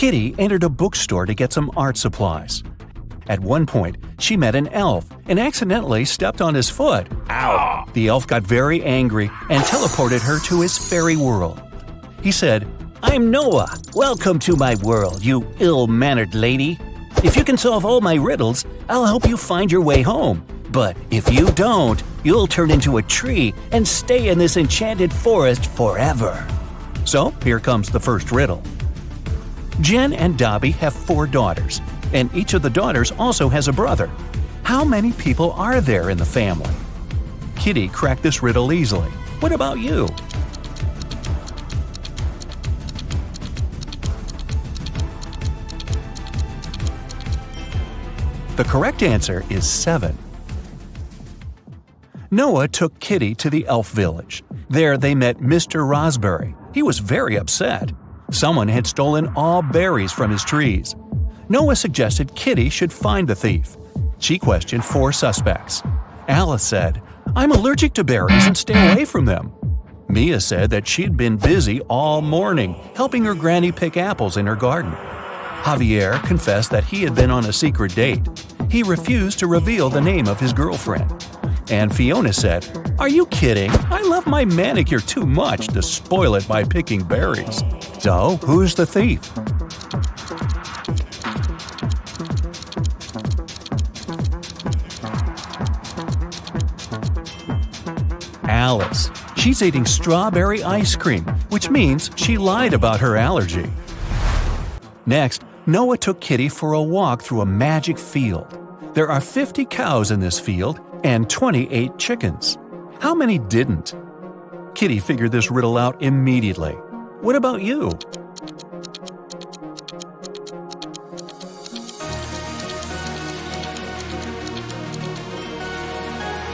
Kitty entered a bookstore to get some art supplies. At one point, she met an elf and accidentally stepped on his foot. Ow! The elf got very angry and teleported her to his fairy world. He said, "I'm Noah. Welcome to my world, you ill-mannered lady. If you can solve all my riddles, I'll help you find your way home. But if you don't, you'll turn into a tree and stay in this enchanted forest forever." So here comes the first riddle. Jen and Dobby have 4 daughters, and each of the daughters also has a brother. How many people are there in the family? Kitty cracked this riddle easily. What about you? The correct answer is 7. Noah took Kitty to the elf village. There they met Mr. Raspberry. He was very upset. Someone had stolen all berries from his trees. Noah suggested Kitty should find the thief. She questioned 4 suspects. Alice said, "I'm allergic to berries and stay away from them." Mia said that she'd been busy all morning helping her granny pick apples in her garden. Javier confessed that he had been on a secret date. He refused to reveal the name of his girlfriend. And Fiona said, "Are you kidding? I love my manicure too much to spoil it by picking berries." So, who's the thief? Alice. She's eating strawberry ice cream, which means she lied about her allergy. Next, Noah took Kitty for a walk through a magic field. There are 50 cows in this field and 28 chickens. How many didn't? Kitty figured this riddle out immediately. What about you?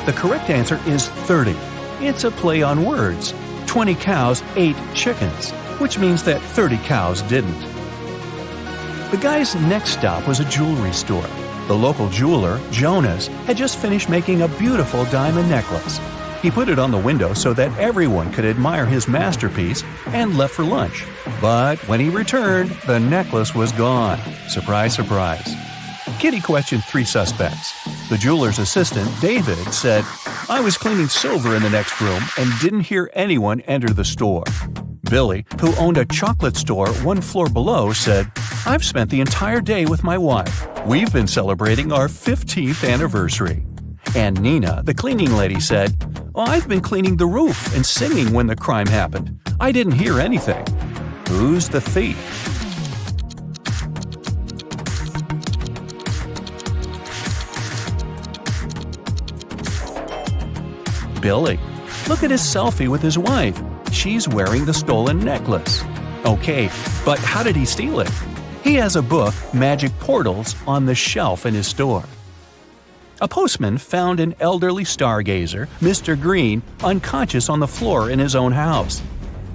The correct answer is 30. It's a play on words. 20 cows ate chickens, which means that 30 cows didn't. The guy's next stop was a jewelry store. The local jeweler, Jonas, had just finished making a beautiful diamond necklace. He put it on the window so that everyone could admire his masterpiece and left for lunch. But when he returned, the necklace was gone. Surprise, surprise. Kitty questioned 3 suspects. The jeweler's assistant, David, said, "I was cleaning silver in the next room and didn't hear anyone enter the store." Billy, who owned a chocolate store 1 floor below, said, "I've spent the entire day with my wife. We've been celebrating our 15th anniversary." And Nina, the cleaning lady, said, "I've been cleaning the roof and singing when the crime happened. I didn't hear anything." Who's the thief? Billy. Look at his selfie with his wife. She's wearing the stolen necklace. Okay, but how did he steal it? He has a book, Magic Portals, on the shelf in his store. A postman found an elderly stargazer, Mr. Green, unconscious on the floor in his own house.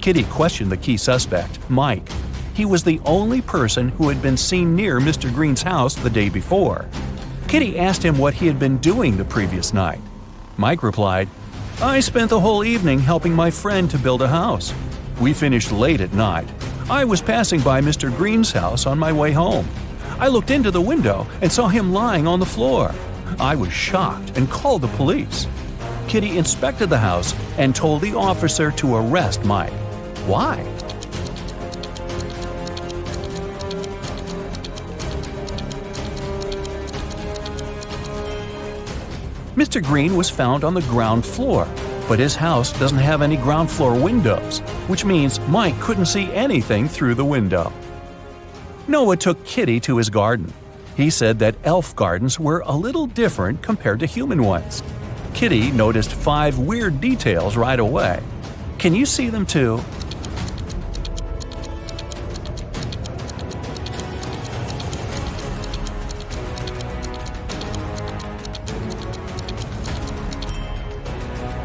Kitty questioned the key suspect, Mike. He was the only person who had been seen near Mr. Green's house the day before. Kitty asked him what he had been doing the previous night. Mike replied, "I spent the whole evening helping my friend to build a house. We finished late at night. I was passing by Mr. Green's house on my way home. I looked into the window and saw him lying on the floor. I was shocked and called the police." Kitty inspected the house and told the officer to arrest Mike. Why? Mr. Green was found on the ground floor, but his house doesn't have any ground floor windows, which means Mike couldn't see anything through the window. Noah took Kitty to his garden. He said that elf gardens were a little different compared to human ones. Kitty noticed 5 weird details right away. Can you see them too?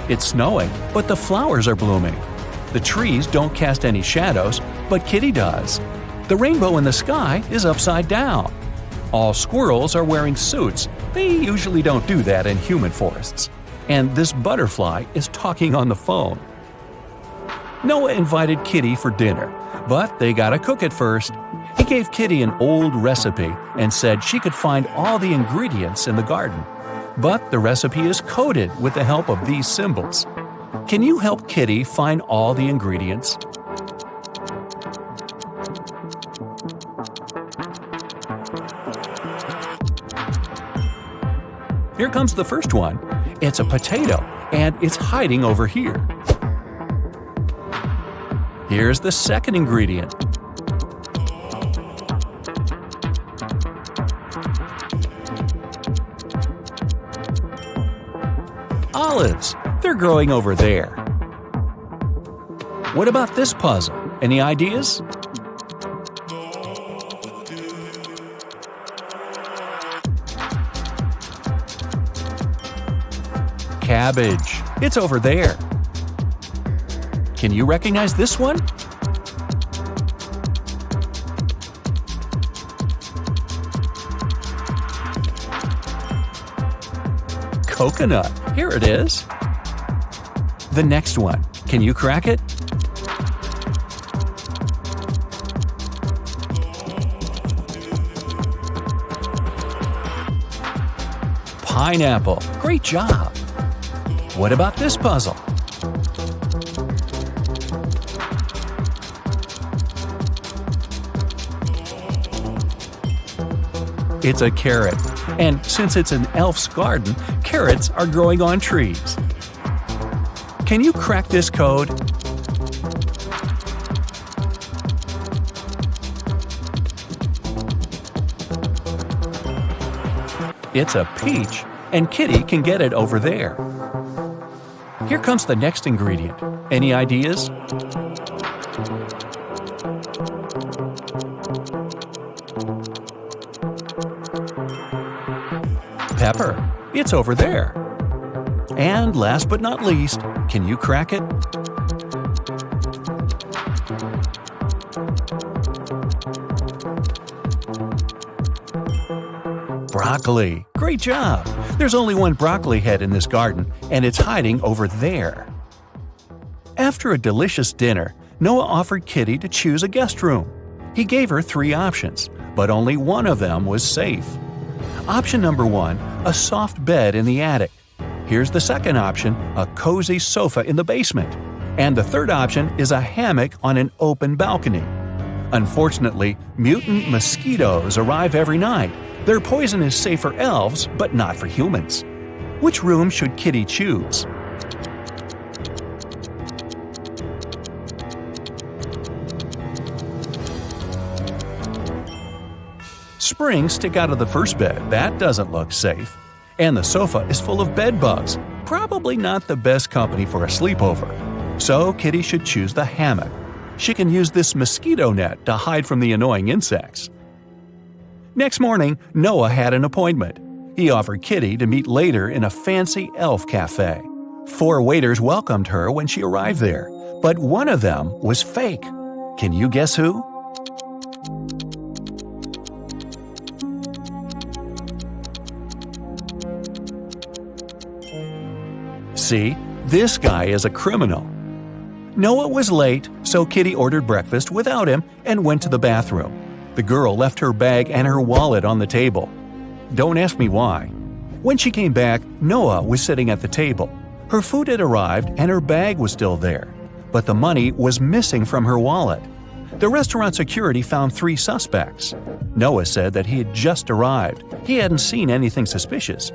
It's snowing, but the flowers are blooming. The trees don't cast any shadows, but Kitty does. The rainbow in the sky is upside down. All squirrels are wearing suits. They usually don't do that in human forests. And this butterfly is talking on the phone. Noah invited Kitty for dinner, but they gotta cook it first. He gave Kitty an old recipe and said she could find all the ingredients in the garden. But the recipe is coded with the help of these symbols. Can you help Kitty find all the ingredients? Here comes the first one. It's a potato, and it's hiding over here. Here's the second ingredient. Olives. They're growing over there. What about this puzzle? Any ideas? Cabbage. It's over there. Can you recognize this one? Coconut. Here it is. The next one. Can you crack it? Pineapple. Great job. What about this puzzle? It's a carrot. And since it's an elf's garden, carrots are growing on trees. Can you crack this code? It's a peach, and Kitty can get it over there. Here comes the next ingredient. Any ideas? Pepper. It's over there. And last but not least, can you crack it? Broccoli. Great job! There's only one broccoli head in this garden, and it's hiding over there. After a delicious dinner, Noah offered Kitty to choose a guest room. He gave her 3 options, but only one of them was safe. Option number 1, a soft bed in the attic. Here's the second option, a cozy sofa in the basement. And the third option is a hammock on an open balcony. Unfortunately, mutant mosquitoes arrive every night. Their poison is safe for elves, but not for humans. Which room should Kitty choose? Springs stick out of the first bed. That doesn't look safe. And the sofa is full of bed bugs. Probably not the best company for a sleepover. So Kitty should choose the hammock. She can use this mosquito net to hide from the annoying insects. Next morning, Noah had an appointment. He offered Kitty to meet later in a fancy elf cafe. 4 waiters welcomed her when she arrived there, but one of them was fake. Can you guess who? See, this guy is a criminal. Noah was late, so Kitty ordered breakfast without him and went to the bathroom. The girl left her bag and her wallet on the table. Don't ask me why. When she came back, Noah was sitting at the table. Her food had arrived and her bag was still there, but the money was missing from her wallet. The restaurant security found 3 suspects. Noah said that he had just arrived. He hadn't seen anything suspicious.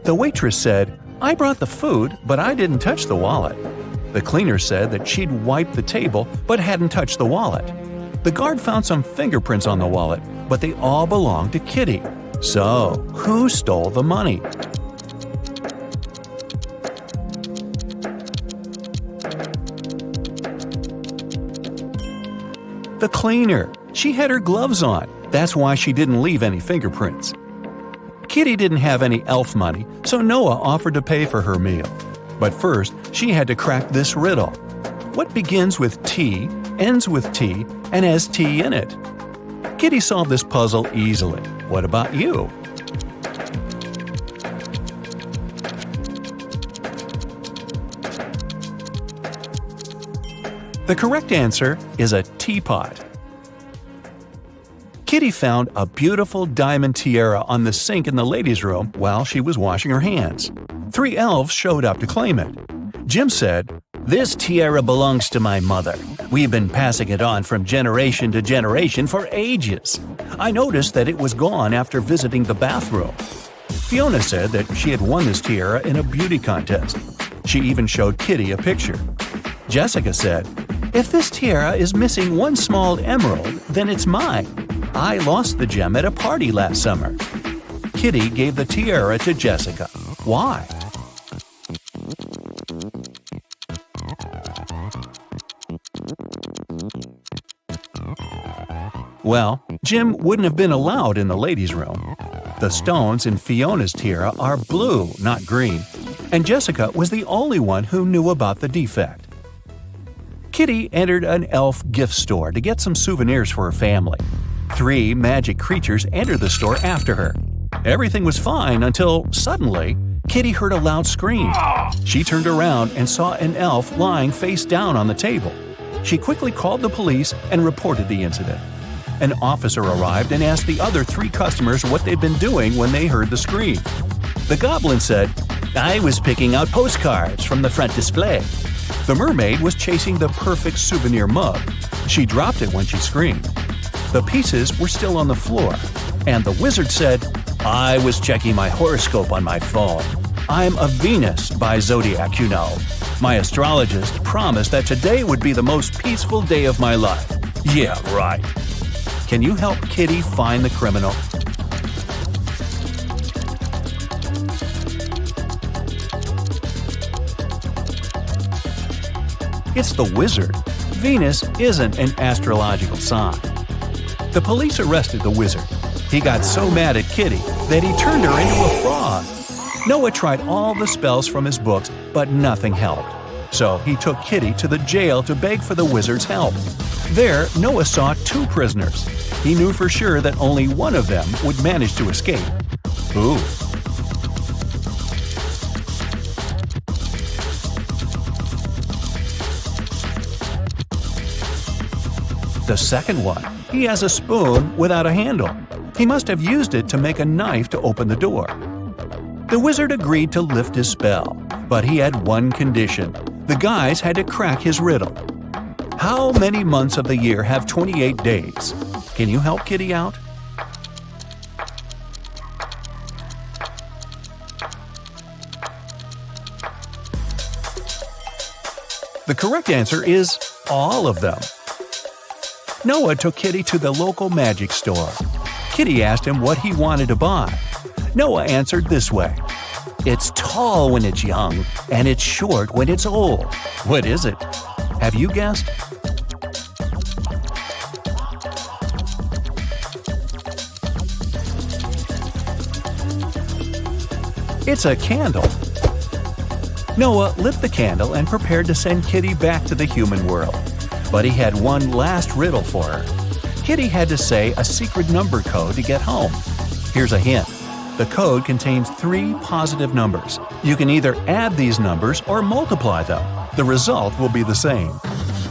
The waitress said, "I brought the food, but I didn't touch the wallet." The cleaner said that she'd wiped the table but hadn't touched the wallet. The guard found some fingerprints on the wallet, but they all belonged to Kitty. So, who stole the money? The cleaner. She had her gloves on. That's why she didn't leave any fingerprints. Kitty didn't have any elf money, so Noah offered to pay for her meal. But first, she had to crack this riddle. What begins with T, ends with T, and has T in it? Kitty solved this puzzle easily. What about you? The correct answer is a teapot. Kitty found a beautiful diamond tiara on the sink in the ladies' room while she was washing her hands. 3 elves showed up to claim it. Jim said, "This tiara belongs to my mother. We've been passing it on from generation to generation for ages. I noticed that it was gone after visiting the bathroom." Fiona said that she had won this tiara in a beauty contest. She even showed Kitty a picture. Jessica said, "If this tiara is missing one small emerald, then it's mine. I lost the gem at a party last summer." Kitty gave the tiara to Jessica. Why? Well, Jim wouldn't have been allowed in the ladies' room. The stones in Fiona's tiara are blue, not green, and Jessica was the only one who knew about the defect. Kitty entered an elf gift store to get some souvenirs for her family. 3 magic creatures entered the store after her. Everything was fine until, suddenly, Kitty heard a loud scream. She turned around and saw an elf lying face down on the table. She quickly called the police and reported the incident. An officer arrived and asked the other 3 customers what they'd been doing when they heard the scream. The goblin said, "I was picking out postcards from the front display." The mermaid was chasing the perfect souvenir mug. She dropped it when she screamed. The pieces were still on the floor, and the wizard said, "I was checking my horoscope on my phone. I'm a Venus by zodiac, you know. My astrologist promised that today would be the most peaceful day of my life." Yeah, right. Can you help Kitty find the criminal? It's the wizard. Venus isn't an astrological sign. The police arrested the wizard. He got so mad at Kitty that he turned her into a frog. Noah tried all the spells from his books, but nothing helped. So he took Kitty to the jail to beg for the wizard's help. There, Noah saw 2 prisoners. He knew for sure that only one of them would manage to escape. Ooh. The second one, he has a spoon without a handle. He must have used it to make a knife to open the door. The wizard agreed to lift his spell, but he had one condition. The guys had to crack his riddle. How many months of the year have 28 days? Can you help Kitty out? The correct answer is all of them. Noah took Kitty to the local magic store. Kitty asked him what he wanted to buy. Noah answered this way, "It's tall when it's young, and it's short when it's old." What is it? Have you guessed? It's a candle. Noah lit the candle and prepared to send Kitty back to the human world. But he had one last riddle for her. Kitty had to say a secret number code to get home. Here's a hint. The code contains 3 positive numbers. You can either add these numbers or multiply them. The result will be the same.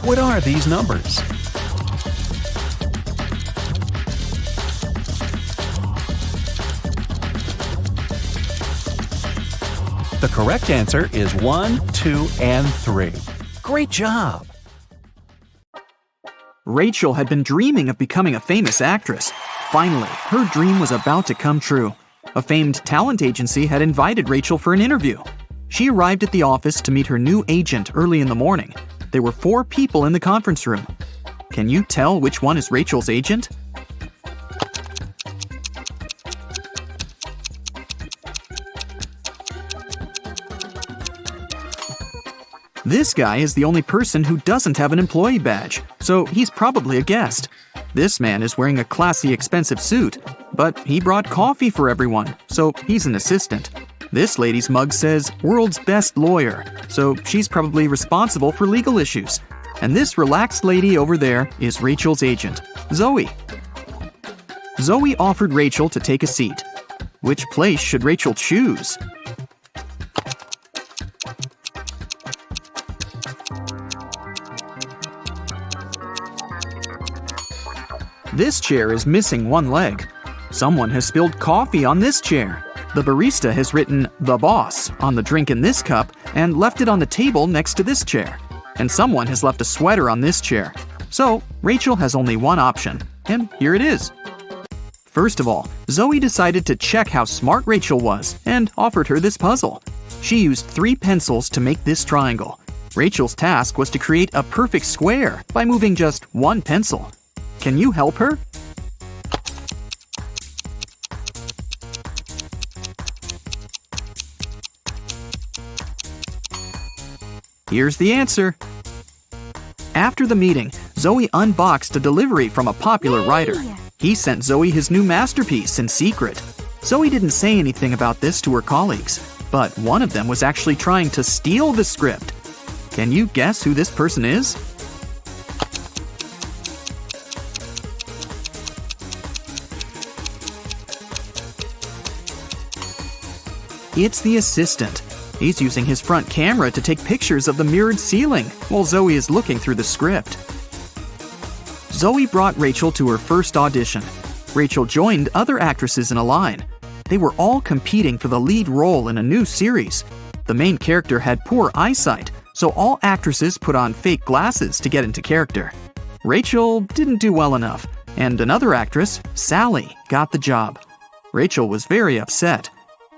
What are these numbers? The correct answer is 1, 2, and 3. Great job! Rachel had been dreaming of becoming a famous actress. Finally, her dream was about to come true. A famed talent agency had invited Rachel for an interview. She arrived at the office to meet her new agent early in the morning. There were 4 people in the conference room. Can you tell which one is Rachel's agent? This guy is the only person who doesn't have an employee badge, so he's probably a guest. This man is wearing a classy, expensive suit, but he brought coffee for everyone, so he's an assistant. This lady's mug says "World's Best Lawyer," so she's probably responsible for legal issues. And this relaxed lady over there is Rachel's agent, Zoe. Zoe offered Rachel to take a seat. Which place should Rachel choose? This chair is missing one leg. Someone has spilled coffee on this chair. The barista has written "The Boss" on the drink in this cup and left it on the table next to this chair. And someone has left a sweater on this chair. So, Rachel has only one option, and here it is. First of all, Zoe decided to check how smart Rachel was and offered her this puzzle. She used 3 pencils to make this triangle. Rachel's task was to create a perfect square by moving just 1 pencil. Can you help her? Here's the answer. After the meeting, Zoe unboxed a delivery from a popular writer. He sent Zoe his new masterpiece in secret. Zoe didn't say anything about this to her colleagues, but one of them was actually trying to steal the script. Can you guess who this person is? It's the assistant. He's using his front camera to take pictures of the mirrored ceiling while Zoe is looking through the script. Zoe brought Rachel to her first audition. Rachel joined other actresses in a line. They were all competing for the lead role in a new series. The main character had poor eyesight, so all actresses put on fake glasses to get into character. Rachel didn't do well enough, and another actress, Sally, got the job. Rachel was very upset.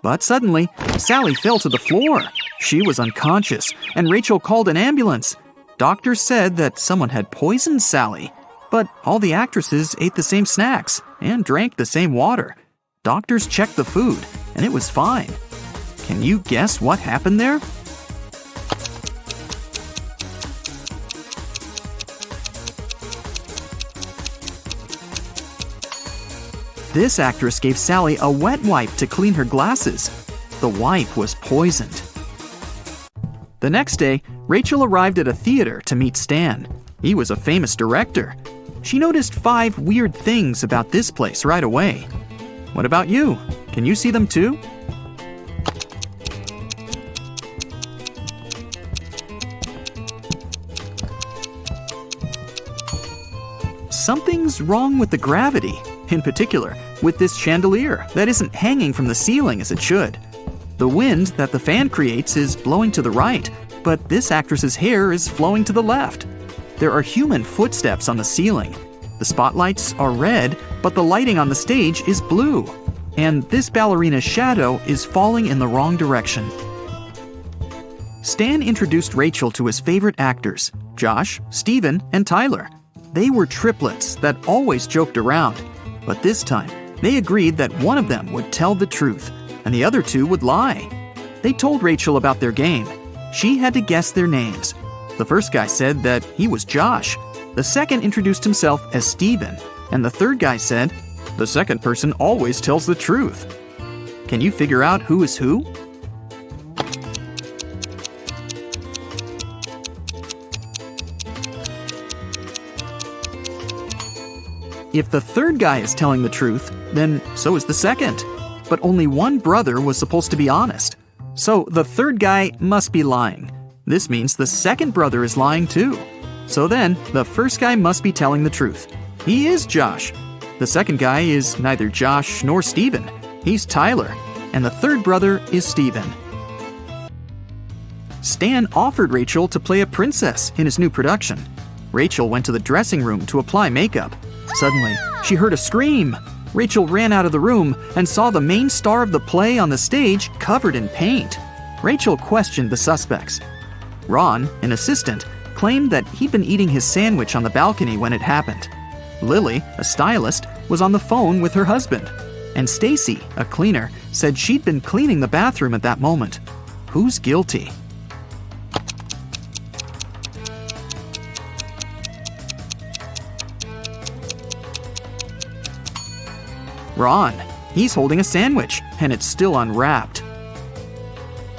But suddenly, Sally fell to the floor. She was unconscious, and Rachel called an ambulance. Doctors said that someone had poisoned Sally. But all the actresses ate the same snacks and drank the same water. Doctors checked the food, and it was fine. Can you guess what happened there? This actress gave Sally a wet wipe to clean her glasses. The wipe was poisoned. The next day, Rachel arrived at a theater to meet Stan. He was a famous director. She noticed 5 weird things about this place right away. What about you? Can you see them too? Something's wrong with the gravity. In particular, with this chandelier that isn't hanging from the ceiling as it should. The wind that the fan creates is blowing to the right, but this actress's hair is flowing to the left. There are human footsteps on the ceiling. The spotlights are red, but the lighting on the stage is blue. And this ballerina's shadow is falling in the wrong direction. Stan introduced Rachel to his favorite actors, Josh, Steven, and Tyler. They were triplets that always joked around. But this time, they agreed that one of them would tell the truth, and the other 2 would lie. They told Rachel about their game. She had to guess their names. The first guy said that he was Josh. The second introduced himself as Steven. And the third guy said, "The second person always tells the truth." Can you figure out who is who? If the third guy is telling the truth, then so is the second. But only one brother was supposed to be honest. So the third guy must be lying. This means the second brother is lying too. So then, the first guy must be telling the truth. He is Josh. The second guy is neither Josh nor Steven. He's Tyler. And the third brother is Steven. Stan offered Rachel to play a princess in his new production. Rachel went to the dressing room to apply makeup. Suddenly, she heard a scream. Rachel ran out of the room and saw the main star of the play on the stage covered in paint. Rachel questioned the suspects. Ron, an assistant, claimed that he'd been eating his sandwich on the balcony when it happened. Lily, a stylist, was on the phone with her husband. And Stacy, a cleaner, said she'd been cleaning the bathroom at that moment. Who's guilty? Ron. He's holding a sandwich, and it's still unwrapped.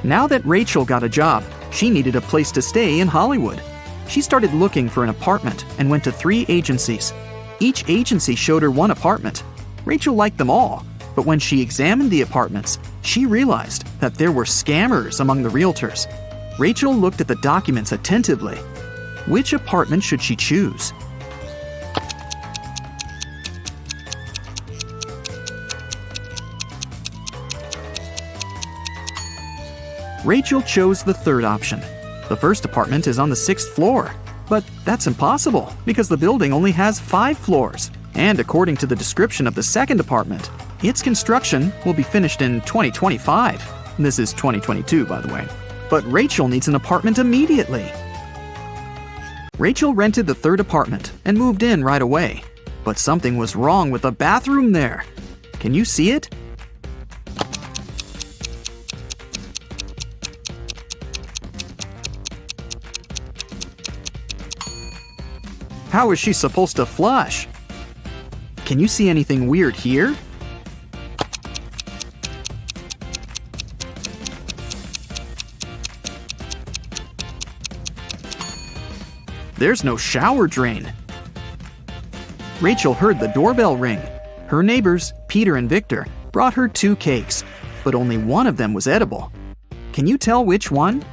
Now that Rachel got a job, she needed a place to stay in Hollywood. She started looking for an apartment and went to 3 agencies. Each agency showed her one apartment. Rachel liked them all, but when she examined the apartments, she realized that there were scammers among the realtors. Rachel looked at the documents attentively. Which apartment should she choose? Rachel chose the third option. The first apartment is on the 6th floor. But that's impossible because the building only has 5 floors. And according to the description of the second apartment, its construction will be finished in 2025. This is 2022, by the way. But Rachel needs an apartment immediately. Rachel rented the third apartment and moved in right away. But something was wrong with the bathroom there. Can you see it? How is she supposed to flush? Can you see anything weird here? There's no shower drain. Rachel heard the doorbell ring. Her neighbors, Peter and Victor, brought her 2 cakes, but only one of them was edible. Can you tell which one?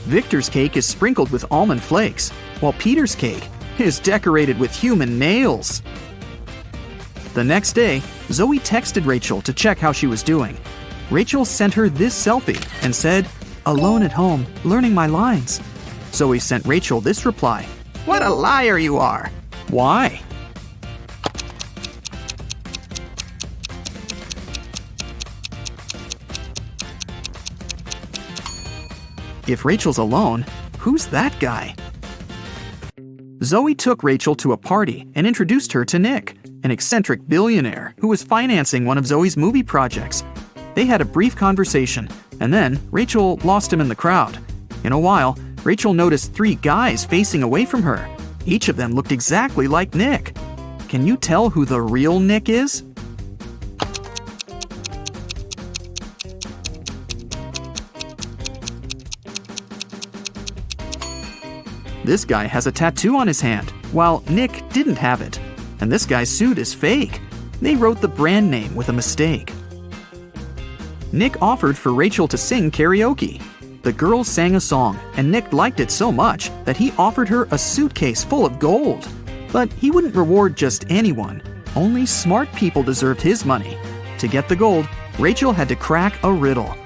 Victor's cake is sprinkled with almond flakes, while Peter's cake is decorated with human nails. The next day, Zoe texted Rachel to check how she was doing. Rachel sent her this selfie and said, "Alone at home, learning my lines." Zoe sent Rachel this reply, "What a liar you are!" Why? If Rachel's alone, who's that guy? Zoe took Rachel to a party and introduced her to Nick, an eccentric billionaire who was financing one of Zoe's movie projects. They had a brief conversation, and then Rachel lost him in the crowd. In a while, Rachel noticed 3 guys facing away from her. Each of them looked exactly like Nick. Can you tell who the real Nick is? This guy has a tattoo on his hand, while Nick didn't have it. And this guy's suit is fake. They wrote the brand name with a mistake. Nick offered for Rachel to sing karaoke. The girls sang a song, and Nick liked it so much that he offered her a suitcase full of gold. But he wouldn't reward just anyone. Only smart people deserved his money. To get the gold, Rachel had to crack a riddle.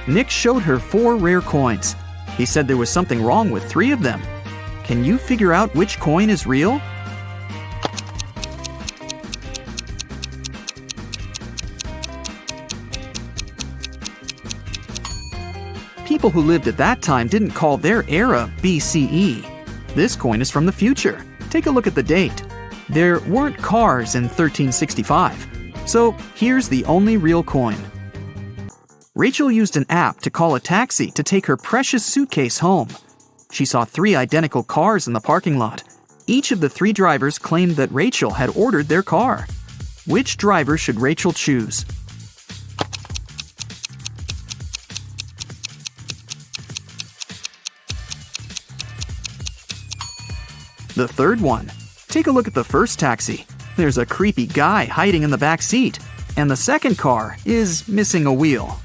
Nick showed her 4 rare coins. He said there was something wrong with 3 of them. Can you figure out which coin is real? People who lived at that time didn't call their era BCE. This coin is from the future. Take a look at the date. There weren't cars in 1365. So here's the only real coin. Rachel used an app to call a taxi to take her precious suitcase home. She saw 3 identical cars in the parking lot. Each of the 3 drivers claimed that Rachel had ordered their car. Which driver should Rachel choose? The third one. Take a look at the first taxi. There's a creepy guy hiding in the back seat, and the second car is missing a wheel.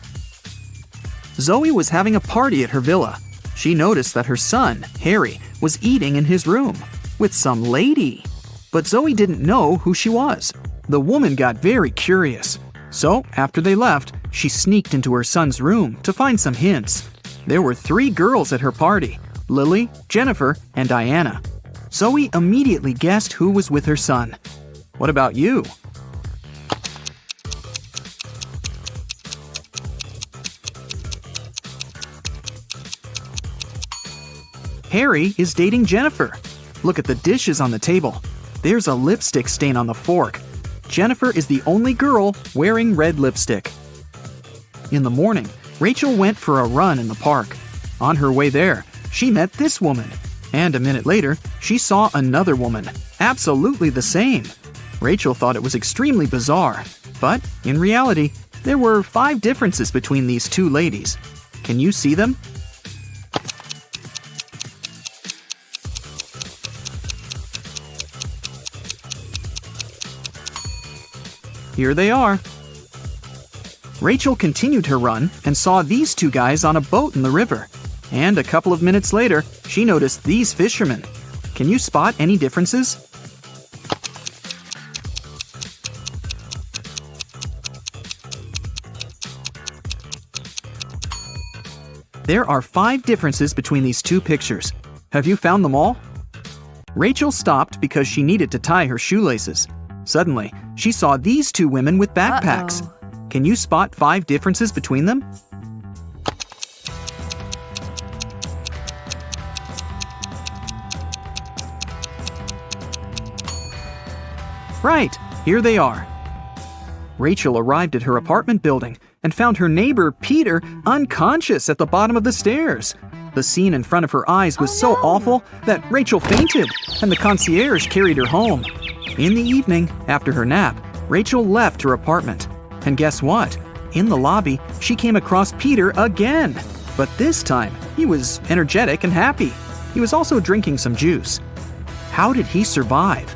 Zoe was having a party at her villa. She noticed that her son, Harry, was eating in his room with some lady. But Zoe didn't know who she was. The woman got very curious. So, after they left, she sneaked into her son's room to find some hints. There were 3 girls at her party, Lily, Jennifer, and Diana. Zoe immediately guessed who was with her son. What about you? Harry is dating Jennifer. Look at the dishes on the table. There's a lipstick stain on the fork. Jennifer is the only girl wearing red lipstick. In the morning, Rachel went for a run in the park. On her way there, she met this woman. And a minute later, she saw another woman, absolutely the same. Rachel thought it was extremely bizarre. But in reality, there were 5 differences between these 2 ladies. Can you see them? Here they are. Rachel continued her run and saw these 2 guys on a boat in the river. And a couple of minutes later, she noticed these fishermen. Can you spot any differences? There are 5 differences between these 2 pictures. Have you found them all? Rachel stopped because she needed to tie her shoelaces. Suddenly, she saw these 2 women with backpacks. Can you spot 5 differences between them? Right, here they are. Rachel arrived at her apartment building and found her neighbor, Peter, unconscious at the bottom of the stairs. The scene in front of her eyes was so awful that Rachel fainted, and the concierge carried her home. In the evening, after her nap, Rachel left her apartment. And guess what? In the lobby, she came across Peter again. But this time, he was energetic and happy. He was also drinking some juice. How did he survive?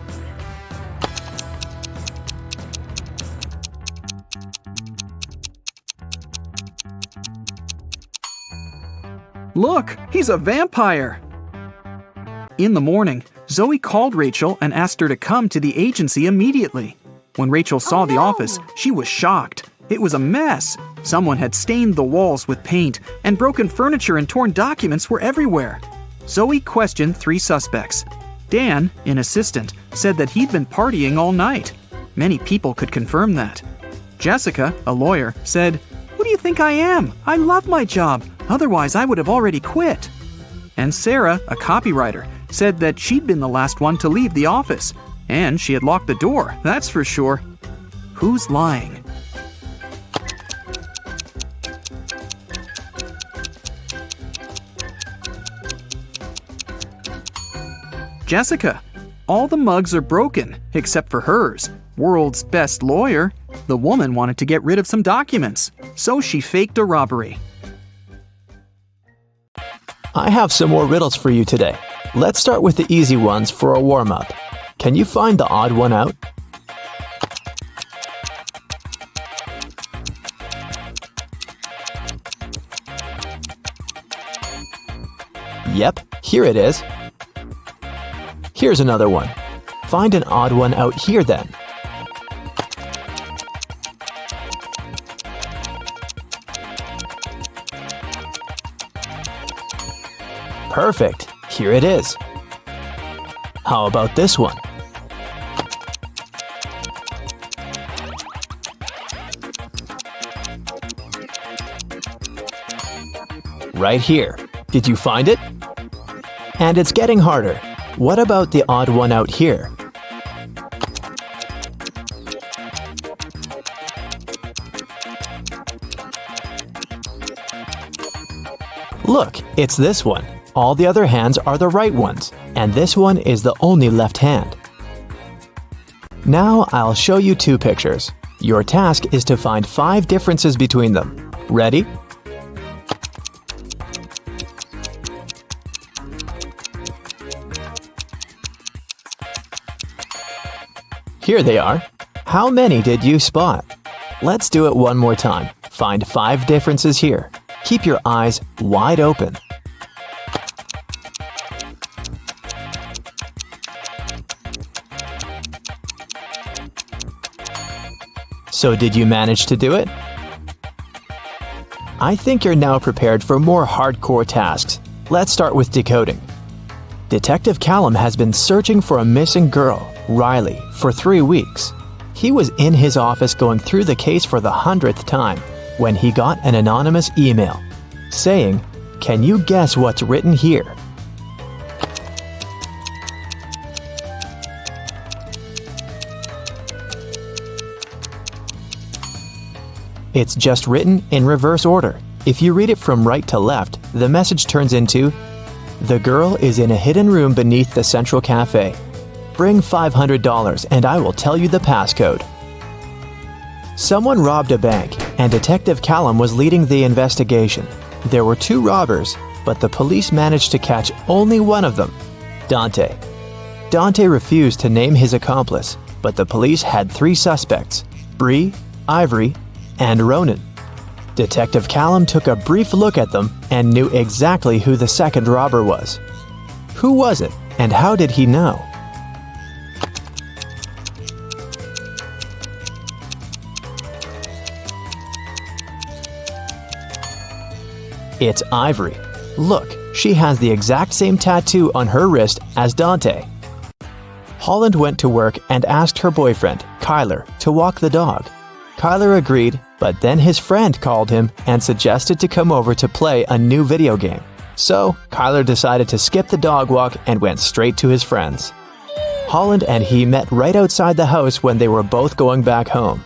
Look, he's a vampire! In the morning, Zoe called Rachel and asked her to come to the agency immediately. When Rachel saw the office, she was shocked. It was a mess. Someone had stained the walls with paint, and broken furniture and torn documents were everywhere. Zoe questioned 3 suspects. Dan, an assistant, said that he'd been partying all night. Many people could confirm that. Jessica, a lawyer, said, "Who do you think I am? I love my job. Otherwise, I would have already quit." And Sarah, a copywriter, said that she'd been the last one to leave the office. And she had locked the door, that's for sure. Who's lying? Jessica. All the mugs are broken, except for hers. World's best lawyer. The woman wanted to get rid of some documents, so she faked a robbery. I have some more riddles for you today. Let's start with the easy ones for a warm-up. Can you find the odd one out? Yep, here it is. Here's another one. Find an odd one out here then. Perfect, here it is. How about this one? Right here. Did you find it? And it's getting harder. What about the odd one out here? Look, it's this one. All the other hands are the right ones, and this one is the only left hand. Now I'll show you 2 pictures. Your task is to find 5 differences between them. Ready? Here they are. How many did you spot? Let's do it one more time. Find 5 differences here. Keep your eyes wide open. So did you manage to do it? I think you're now prepared for more hardcore tasks. Let's start with decoding. Detective Callum has been searching for a missing girl, Riley, for 3 weeks. He was in his office going through the case for the 100th time when he got an anonymous email saying, "Can you guess what's written here?" It's just written in reverse order. If you read it from right to left, the message turns into, "The girl is in a hidden room beneath the Central Cafe. Bring $500 and I will tell you the passcode." Someone robbed a bank, and Detective Callum was leading the investigation. There were 2 robbers, but the police managed to catch only one of them, Dante. Dante refused to name his accomplice, but the police had 3 suspects, Bree, Ivory, and Ronan. Detective Callum took a brief look at them and knew exactly who the second robber was. Who was it, and how did he know? It's Ivory. Look, she has the exact same tattoo on her wrist as Dante. Holland went to work and asked her boyfriend, Kyler, to walk the dog. Kyler agreed, but then his friend called him and suggested to come over to play a new video game. So, Kyler decided to skip the dog walk and went straight to his friends. Holland and he met right outside the house when they were both going back home.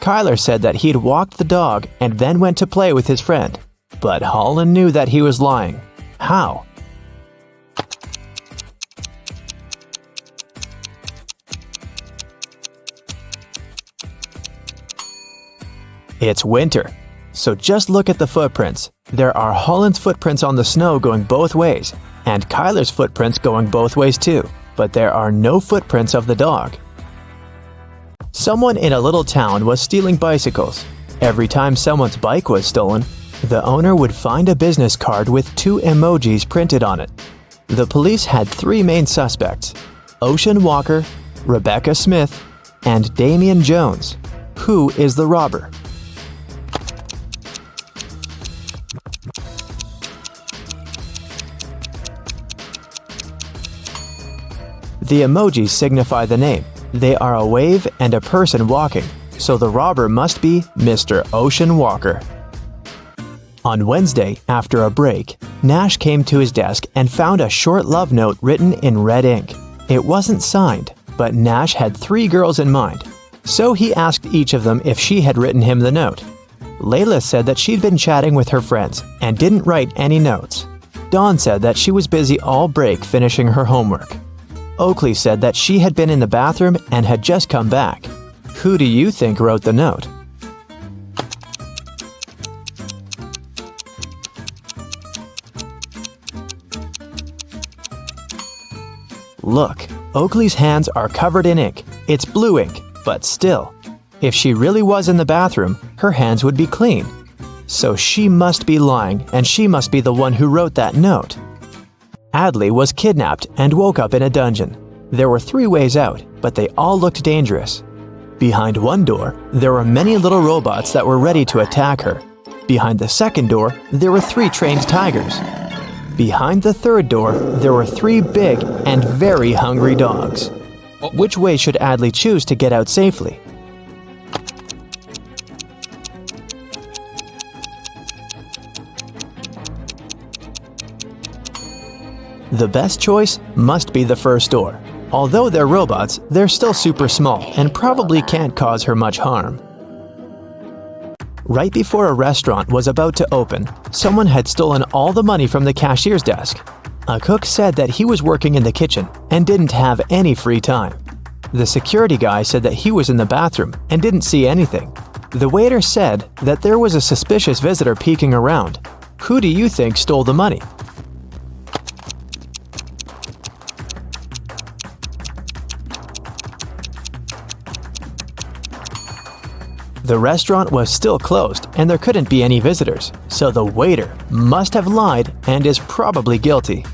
Kyler said that he'd walked the dog and then went to play with his friend. But Holland knew that he was lying. How? It's winter, so just look at the footprints. There are Holland's footprints on the snow going both ways, and Kyler's footprints going both ways too, but there are no footprints of the dog. Someone in a little town was stealing bicycles. Every time someone's bike was stolen, the owner would find a business card with 2 emojis printed on it. The police had 3 main suspects: Ocean Walker, Rebecca Smith, and Damian Jones. Who is the robber? The emojis signify the name. They are a wave and a person walking, so the robber must be Mr. Ocean Walker. On Wednesday, after a break, Nash came to his desk and found a short love note written in red ink. It wasn't signed, but Nash had 3 girls in mind, so he asked each of them if she had written him the note. Layla said that she'd been chatting with her friends and didn't write any notes. Dawn said that she was busy all break finishing her homework. Oakley said that she had been in the bathroom and had just come back. Who do you think wrote the note? Look, Oakley's hands are covered in ink. It's blue ink, but still. If she really was in the bathroom, her hands would be clean. So she must be lying, and she must be the one who wrote that note. Adley was kidnapped and woke up in a dungeon. There were 3 ways out, but they all looked dangerous. Behind one door, there were many little robots that were ready to attack her. Behind the second door, there were 3 trained tigers. Behind the third door, there were 3 big and very hungry dogs. Which way should Adley choose to get out safely? The best choice must be the first door. Although they're robots, they're still super small and probably can't cause her much harm. Right before a restaurant was about to open, someone had stolen all the money from the cashier's desk. A cook said that he was working in the kitchen and didn't have any free time. The security guy said that he was in the bathroom and didn't see anything. The waiter said that there was a suspicious visitor peeking around. Who do you think stole the money? The restaurant was still closed and there couldn't be any visitors, so the waiter must have lied and is probably guilty.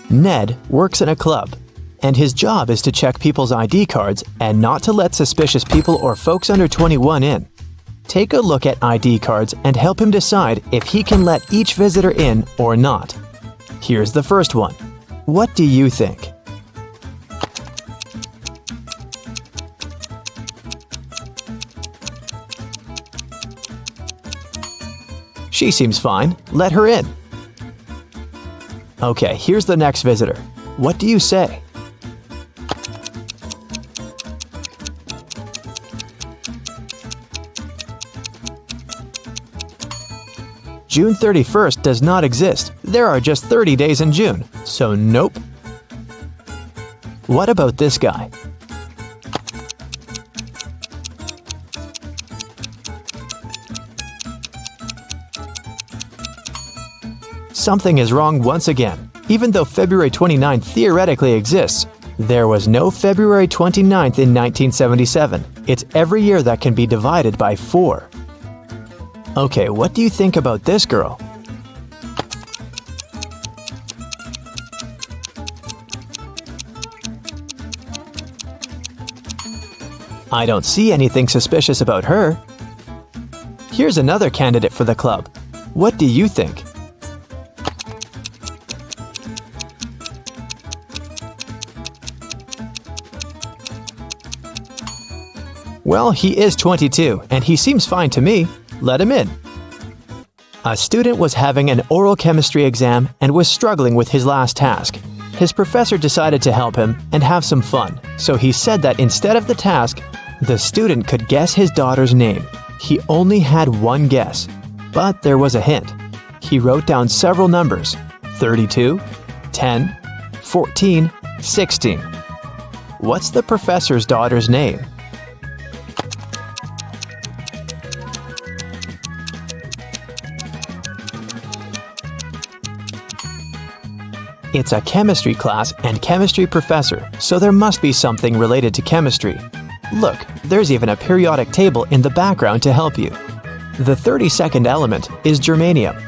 Ned works in a club, and his job is to check people's ID cards and not to let suspicious people or folks under 21 in. Take a look at ID cards and help him decide if he can let each visitor in or not. Here's the first one. What do you think? She seems fine. Let her in. Okay, here's the next visitor. What do you say? June 31st does not exist. There are just 30 days in June, so nope. What about this guy? Something is wrong once again. Even though February 29th theoretically exists, there was no February 29th in 1977. It's every year that can be divided by 4. Okay, what do you think about this girl? I don't see anything suspicious about her. Here's another candidate for the club. What do you think? Well, he is 22, and he seems fine to me. Let him in. A student was having an oral chemistry exam and was struggling with his last task. His professor decided to help him and have some fun, so he said that instead of the task, the student could guess his daughter's name. He only had one guess, but there was a hint. He wrote down several numbers: 32, 10, 14, 16. What's the professor's daughter's name? It's a chemistry class and chemistry professor, so there must be something related to chemistry. Look, there's even a periodic table in the background to help you. The 32nd element is germanium,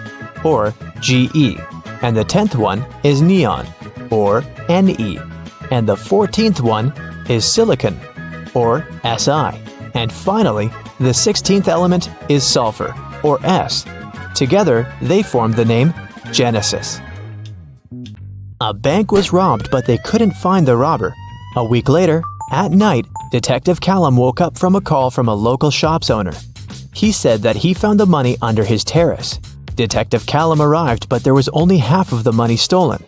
or Ge, and the 10th one is neon, or Ne, and the 14th one is silicon, or Si, and finally, the 16th element is sulfur, or S. Together, they form the name Genesis. A bank was robbed, but they couldn't find the robber. A week later, at night, Detective Callum woke up from a call from a local shop's owner. He said that he found the money under his terrace. Detective Callum arrived, but there was only half of the money stolen.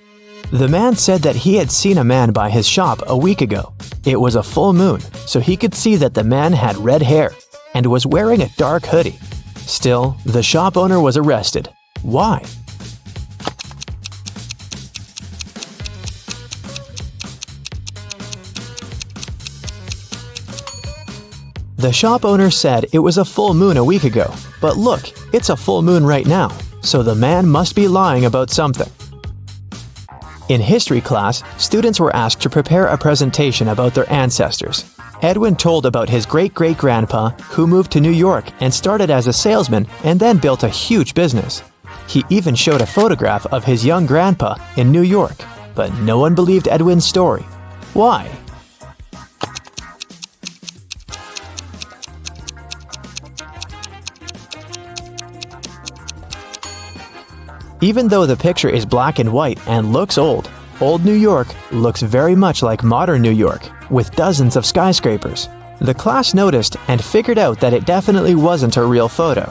The man said that he had seen a man by his shop a week ago. It was a full moon, so he could see that the man had red hair and was wearing a dark hoodie. Still, the shop owner was arrested. Why? The shop owner said it was a full moon a week ago, but look, it's a full moon right now, so the man must be lying about something. In history class, students were asked to prepare a presentation about their ancestors. Edwin told about his great-great-grandpa who moved to New York and started as a salesman and then built a huge business. He even showed a photograph of his young grandpa in New York, but no one believed Edwin's story. Why? Even though the picture is black and white and looks old, old New York looks very much like modern New York, with dozens of skyscrapers. The class noticed and figured out that it definitely wasn't a real photo.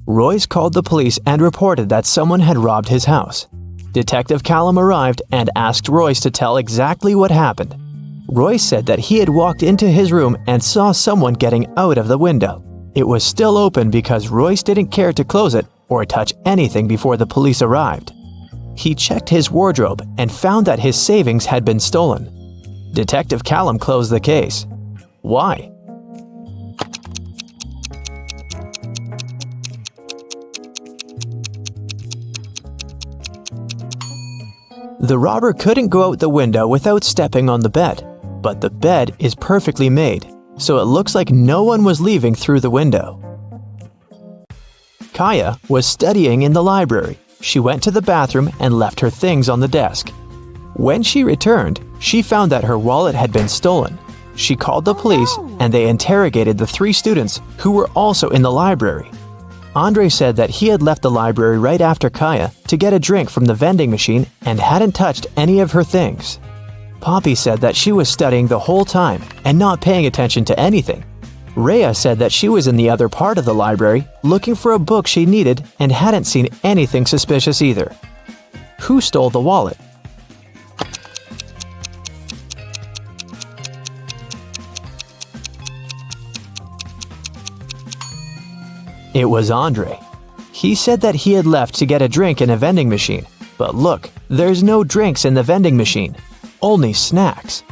Royce called the police and reported that someone had robbed his house. Detective Callum arrived and asked Royce to tell exactly what happened. Royce said that he had walked into his room and saw someone getting out of the window. It was still open because Royce didn't care to close it or touch anything before the police arrived. He checked his wardrobe and found that his savings had been stolen. Detective Callum closed the case. Why? The robber couldn't go out the window without stepping on the bed, but the bed is perfectly made, so it looks like no one was leaving through the window. Kaya was studying in the library. She went to the bathroom and left her things on the desk. When she returned, she found that her wallet had been stolen. She called the police and they interrogated the 3 students who were also in the library. Andre said that he had left the library right after Kaya to get a drink from the vending machine and hadn't touched any of her things. Poppy said that she was studying the whole time and not paying attention to anything. Rhea said that she was in the other part of the library looking for a book she needed and hadn't seen anything suspicious either. Who stole the wallet? It was Andre. He said that he had left to get a drink in a vending machine, but look, there's no drinks in the vending machine, only snacks.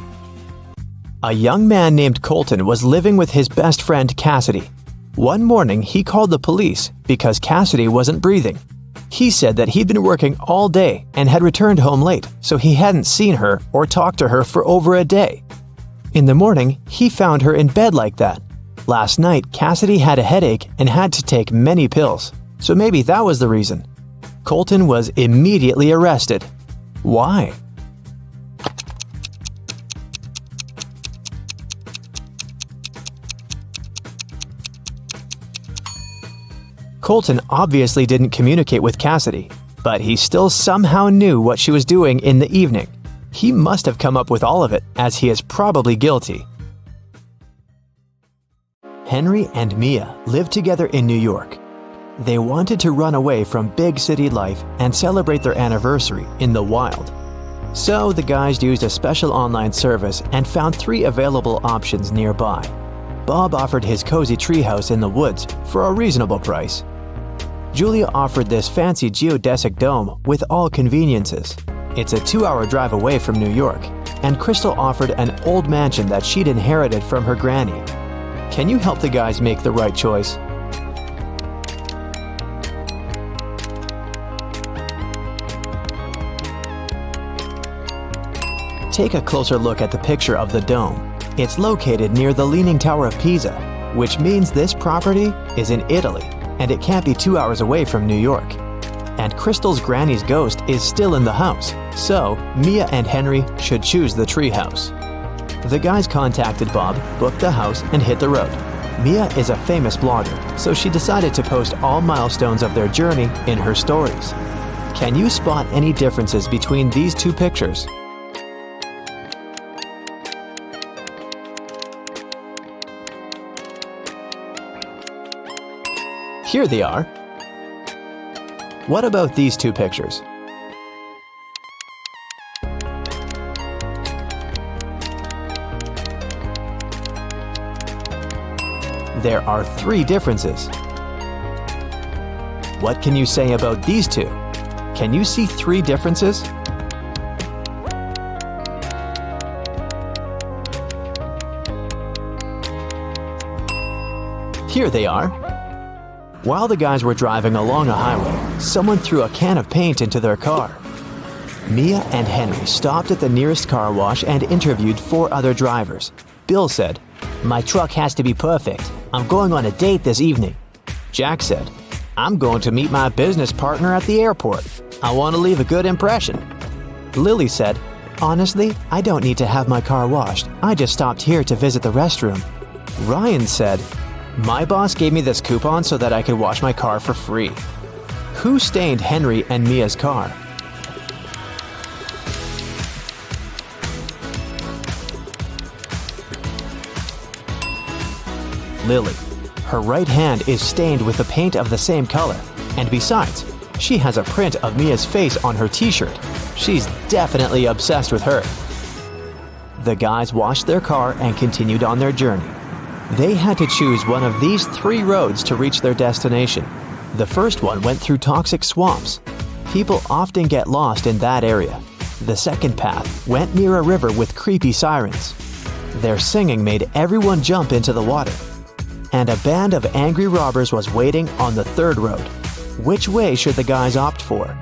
A young man named Colton was living with his best friend Cassidy. One morning, he called the police because Cassidy wasn't breathing. He said that he'd been working all day and had returned home late, so he hadn't seen her or talked to her for over a day. In the morning, he found her in bed like that. Last night, Cassidy had a headache and had to take many pills, so maybe that was the reason. Colton was immediately arrested. Why? Colton obviously didn't communicate with Cassidy, but he still somehow knew what she was doing in the evening. He must have come up with all of it, as he is probably guilty. Henry and Mia lived together in New York. They wanted to run away from big city life and celebrate their anniversary in the wild. So the guys used a special online service and found 3 available options nearby. Bob offered his cozy treehouse in the woods for a reasonable price. Julia offered this fancy geodesic dome with all conveniences. It's a 2-hour drive away from New York, and Crystal offered an old mansion that she'd inherited from her granny. Can you help the guys make the right choice? Take a closer look at the picture of the dome. It's located near the Leaning Tower of Pisa, which means this property is in Italy, and it can't be 2 hours away from New York. And Crystal's granny's ghost is still in the house, so Mia and Henry should choose the treehouse. The guys contacted Bob, booked the house, and hit the road. Mia is a famous blogger, so she decided to post all milestones of their journey in her stories. Can you spot any differences between these 2 pictures? Here they are. What about these 2 pictures? There are 3 differences. What can you say about these 2? Can you see 3 differences? Here they are. While the guys were driving along a highway, someone threw a can of paint into their car. Mia and Henry stopped at the nearest car wash and interviewed 4 other drivers. Bill said, "My truck has to be perfect. I'm going on a date this evening." Jack said, "I'm going to meet my business partner at the airport. I want to leave a good impression." Lily said, "Honestly, I don't need to have my car washed. I just stopped here to visit the restroom." Ryan said, "My boss gave me this coupon so that I could wash my car for free." Who stained Henry and Mia's car? Lily. Her right hand is stained with the paint of the same color, and besides, she has a print of Mia's face on her t-shirt. She's definitely obsessed with her. The guys washed their car and continued on their journey. They had to choose one of these 3 roads to reach their destination. The first one went through toxic swamps. People often get lost in that area. The second path went near a river with creepy sirens. Their singing made everyone jump into the water. And a band of angry robbers was waiting on the third road. Which way should the guys opt for?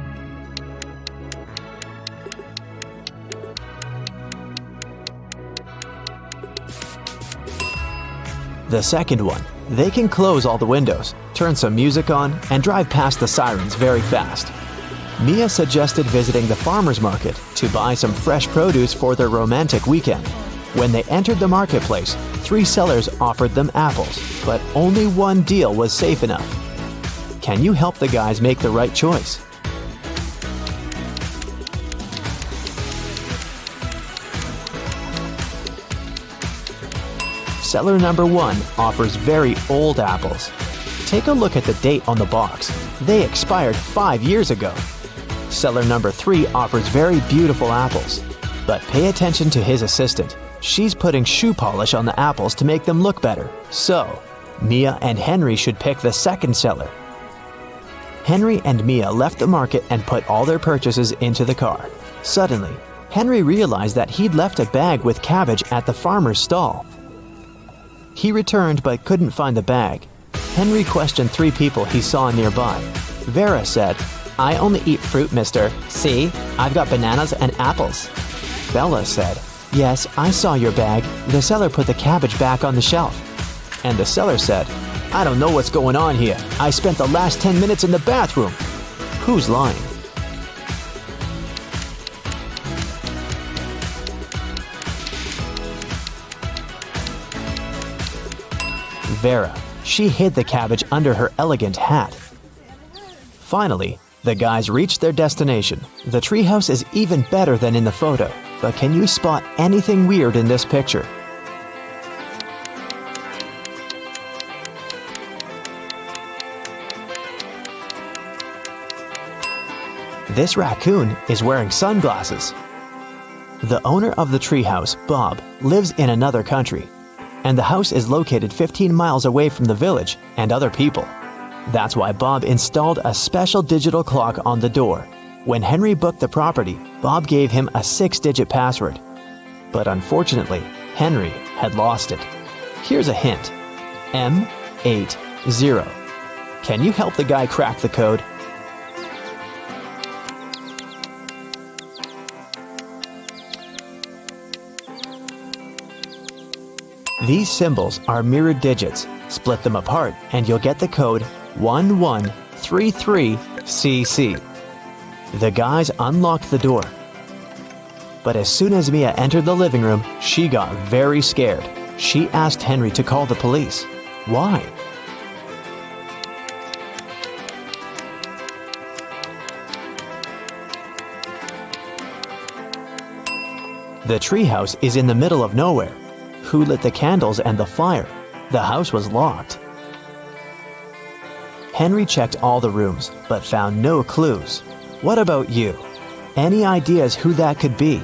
The second one. They can close all the windows, turn some music on, and drive past the sirens very fast. Mia suggested visiting the farmer's market to buy some fresh produce for their romantic weekend. When they entered the marketplace, 3 sellers offered them apples, but only one deal was safe enough. Can you help the guys make the right choice? Seller number 1 offers very old apples. Take a look at the date on the box. They expired 5 years ago. Seller number 3 offers very beautiful apples. But pay attention to his assistant. She's putting shoe polish on the apples to make them look better. So, Mia and Henry should pick the second seller. Henry and Mia left the market and put all their purchases into the car. Suddenly, Henry realized that he'd left a bag with cabbage at the farmer's stall. He returned but couldn't find the bag. Henry questioned 3 people he saw nearby. Vera said, "I only eat fruit, mister. See, I've got bananas and apples." Bella said, "Yes, I saw your bag. The seller put the cabbage back on the shelf." And the seller said, "I don't know what's going on here. I spent the last 10 minutes in the bathroom." Who's lying? Vera. She hid the cabbage under her elegant hat. Finally, the guys reached their destination. The treehouse is even better than in the photo, but can you spot anything weird in this picture? This raccoon is wearing sunglasses. The owner of the treehouse, Bob, lives in another country, and the house is located 15 miles away from the village and other people. That's why Bob installed a special digital clock on the door. When Henry booked the property, Bob gave him a 6-digit password. But unfortunately, Henry had lost it. Here's a hint. M80. Can you help the guy crack the code? These symbols are mirrored digits. Split them apart and you'll get the code 1133CC. The guys unlocked the door. But as soon as Mia entered the living room, she got very scared. She asked Henry to call the police. Why? The treehouse is in the middle of nowhere. Who lit the candles and the fire? The house was locked. Henry checked all the rooms, but found no clues. What about you? Any ideas who that could be?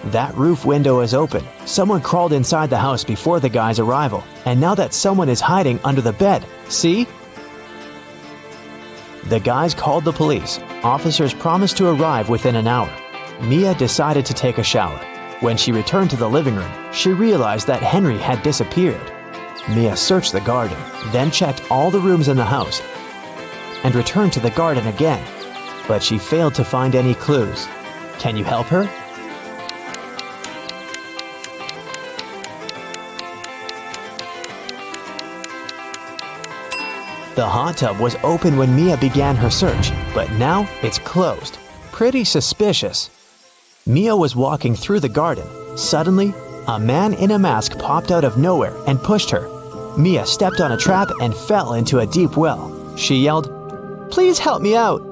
That roof window is open. Someone crawled inside the house before the guy's arrival, and now that someone is hiding under the bed. See? The guys called the police. Officers promised to arrive within an hour. Mia decided to take a shower. When she returned to the living room, she realized that Henry had disappeared. Mia searched the garden, then checked all the rooms in the house, and returned to the garden again. But she failed to find any clues. Can you help her? The hot tub was open when Mia began her search, but now it's closed. Pretty suspicious. Mia was walking through the garden. Suddenly, a man in a mask popped out of nowhere and pushed her. Mia stepped on a trap and fell into a deep well. She yelled, "Please help me out!"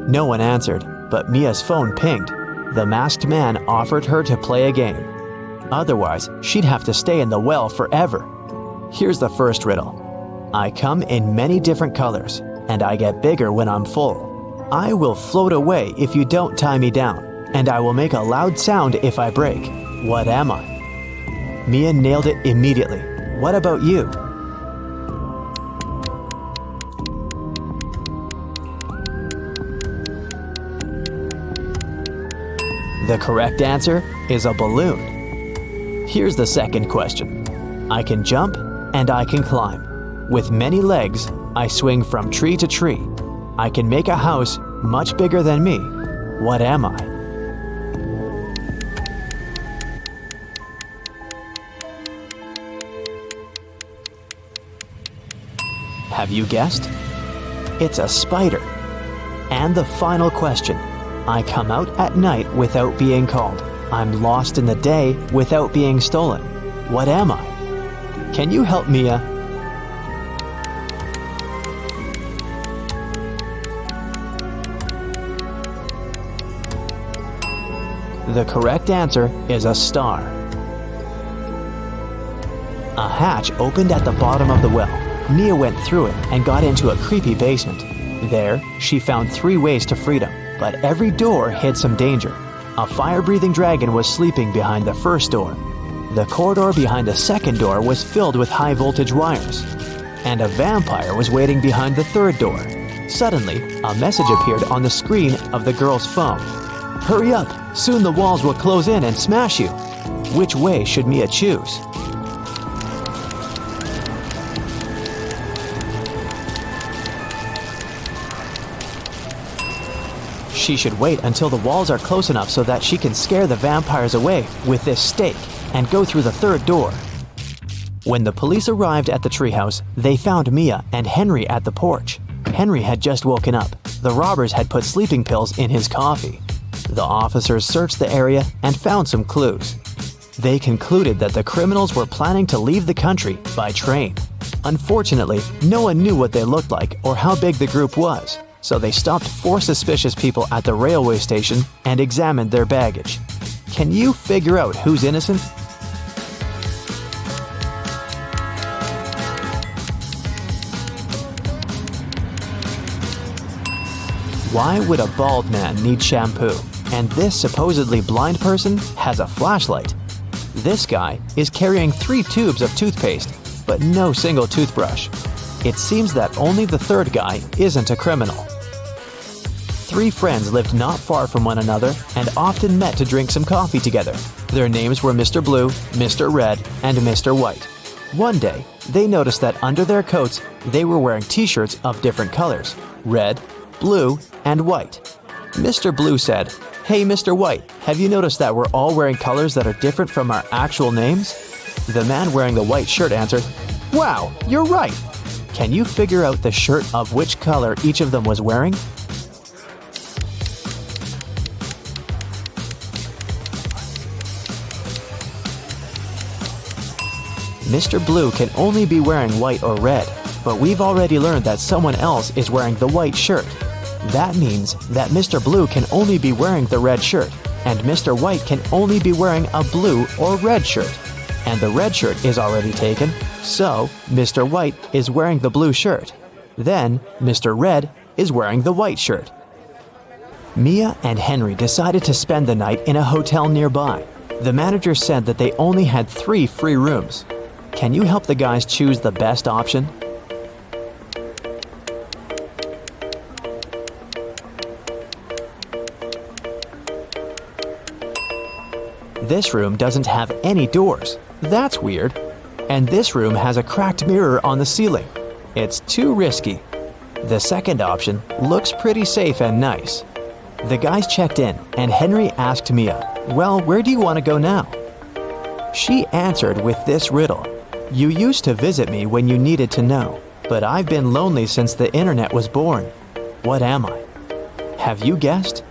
No one answered, but Mia's phone pinged. The masked man offered her to play a game. Otherwise, she'd have to stay in the well forever. Here's the first riddle. I come in many different colors, and I get bigger when I'm full. I will float away if you don't tie me down, and I will make a loud sound if I break. What am I? Mia nailed it immediately. What about you? The correct answer is a balloon. Here's the second question. I can jump and I can climb. With many legs, I swing from tree to tree. I can make a house much bigger than me. What am I? Have you guessed? It's a spider. And the final question. I come out at night without being called. I'm lost in the day without being stolen. What am I? Can you help Mia? The correct answer is a star. A hatch opened at the bottom of the well. Mia went through it and got into a creepy basement. There, she found 3 ways to freedom, but every door hid some danger. A fire-breathing dragon was sleeping behind the first door. The corridor behind the second door was filled with high-voltage wires. And a vampire was waiting behind the third door. Suddenly, a message appeared on the screen of the girl's phone. Hurry up! Soon the walls will close in and smash you. Which way should Mia choose? She should wait until the walls are close enough so that she can scare the vampires away with this stake and go through the third door. When the police arrived at the treehouse, they found Mia and Henry at the porch. Henry had just woken up. The robbers had put sleeping pills in his coffee. The officers searched the area and found some clues. They concluded that the criminals were planning to leave the country by train. Unfortunately, no one knew what they looked like or how big the group was, so they stopped 4 suspicious people at the railway station and examined their baggage. Can you figure out who's innocent? Why would a bald man need shampoo? And this supposedly blind person has a flashlight. This guy is carrying 3 tubes of toothpaste, but no single toothbrush. It seems that only the third guy isn't a criminal. 3 friends lived not far from one another and often met to drink some coffee together. Their names were Mr. Blue, Mr. Red, and Mr. White. One day, they noticed that under their coats, they were wearing t-shirts of different colors: red, blue, and white. Mr. Blue said, "Hey, Mr. White, have you noticed that we're all wearing colors that are different from our actual names?" The man wearing the white shirt answered, "Wow, you're right. Can you figure out the shirt of which color each of them was wearing?" Mr. Blue can only be wearing white or red, but we've already learned that someone else is wearing the white shirt. That means that Mr. Blue can only be wearing the red shirt, and Mr. White can only be wearing a blue or red shirt. And the red shirt is already taken, so Mr. White is wearing the blue shirt. Then Mr. Red is wearing the white shirt. Mia and Henry decided to spend the night in a hotel nearby. The manager said that they only had 3 free rooms. Can you help the guys choose the best option? This room doesn't have any doors. That's weird. And this room has a cracked mirror on the ceiling. It's too risky. The second option looks pretty safe and nice. The guys checked in, and Henry asked Mia, "Well, where do you want to go now?" She answered with this riddle: "You used to visit me when you needed to know, but I've been lonely since the internet was born. What am I?" Have you guessed?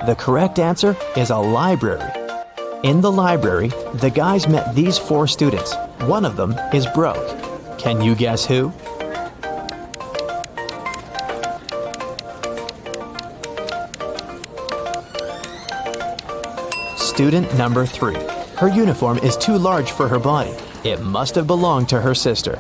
The correct answer is a library. In the library, the guys met these 4 students. One of them is broke. Can you guess who? Student number 3. Her uniform is too large for her body. It must have belonged to her sister.